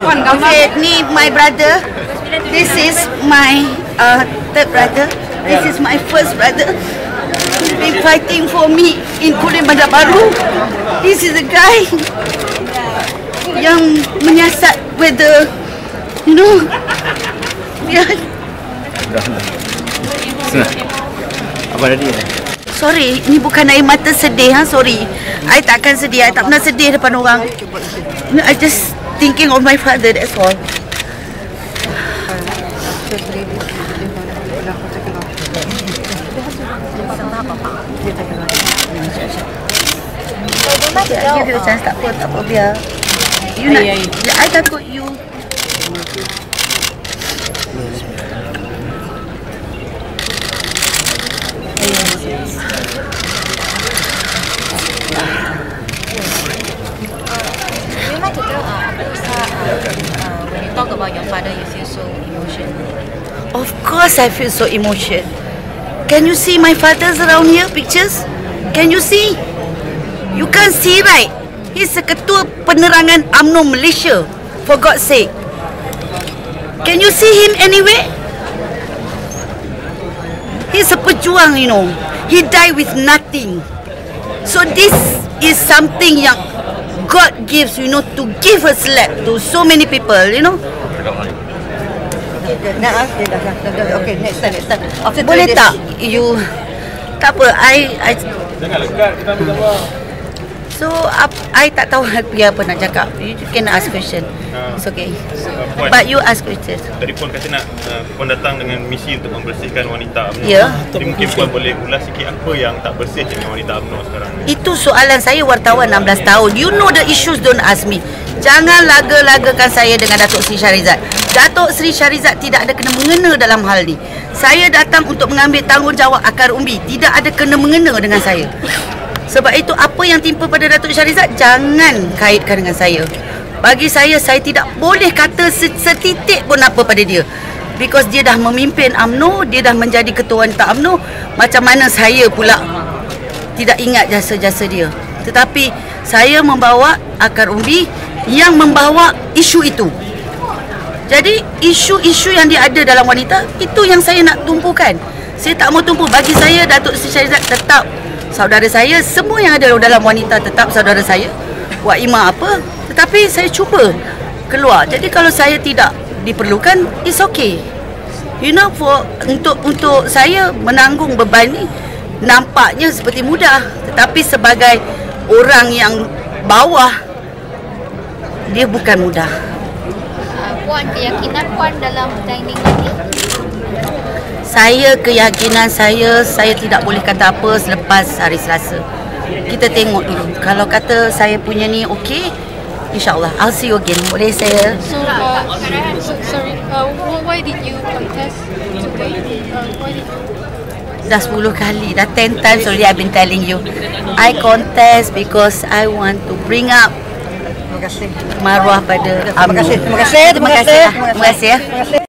Okay, ni my brother. This is my third brother. This is my first brother. He's been fighting for me in Kulim Bandar Baru. This is the guy yang menyiasat whether, you know, yeah. Apa tadi? Sorry, ni bukan air mata sedih, sorry. I takkan sedih, I tak pernah sedih depan orang. I just thinking of my father, that's all. I give you a chance, tak apa, biar. You nak, I takut you. When you talk about your father, you feel so emotional. Of course I feel so emotional. Can you see my father's around here, pictures? Can you see? You can't see, right? He's a Ketua Penerangan UMNO Malaysia, for God's sake. Can you see him anywhere? He's a pejuang, you know. He died with nothing. So this is something yang God gives, you know, to give a slap to so many people, you know. Okay, next time. After Boleh tak you, tak apa, I Jangan lekat, kita ambil gambar. so I tak tahu apa nak cakap. You can ask question. It's okay. But you ask question. Tadi Puan kata nak Puan datang dengan misi untuk membersihkan wanita UMNO. Ya. Jadi mungkin Puan boleh ulas sikit apa yang tak bersih dengan wanita UMNO sekarang. Itu soalan saya, wartawan 16 tahun. You know the issues, don't ask me. Jangan laga-lagakan saya dengan Datuk Seri Shahrizad. Datuk Seri Shahrizad tidak ada kena-mengena dalam hal ni. Saya datang untuk mengambil tanggungjawab akar umbi. Tidak ada kena-mengena dengan saya. Sebab itu apa yang timpa pada Datuk Shahrizad, jangan kaitkan dengan saya. Bagi saya tidak boleh kata setitik pun apa pada dia. Because dia dah memimpin UMNO, dia dah menjadi ketua wanita UMNO. Macam mana saya pula tidak ingat jasa-jasa dia. Tetapi saya membawa akar umbi yang membawa isu itu. Jadi isu-isu yang dia ada dalam wanita, itu yang saya nak tumpukan. Saya tak mau tumpu. Bagi saya Datuk Seri Shahrizad tetap saudara saya. Semua yang ada dalam wanita tetap saudara saya. Wak Ima apa, tetapi saya cuba keluar. Jadi kalau saya tidak diperlukan, it's okay. You know, untuk saya menanggung beban ni nampaknya seperti mudah, tetapi sebagai orang yang bawah, dia bukan mudah. Puan, keyakinan Puan dalam pertandingan ni? Saya keyakinan saya tidak boleh kata apa selepas hari Selasa. Kita tengok dulu. Kalau kata saya punya ni okey, insyaAllah I'll see you again. Boleh saya? Sorry, why did you contest today? Why did you? Dah 10 kali, dah 10 times already I've been telling you. I contest because I want to bring up maruah pada UMNO. Terima kasih. Terima kasih ya.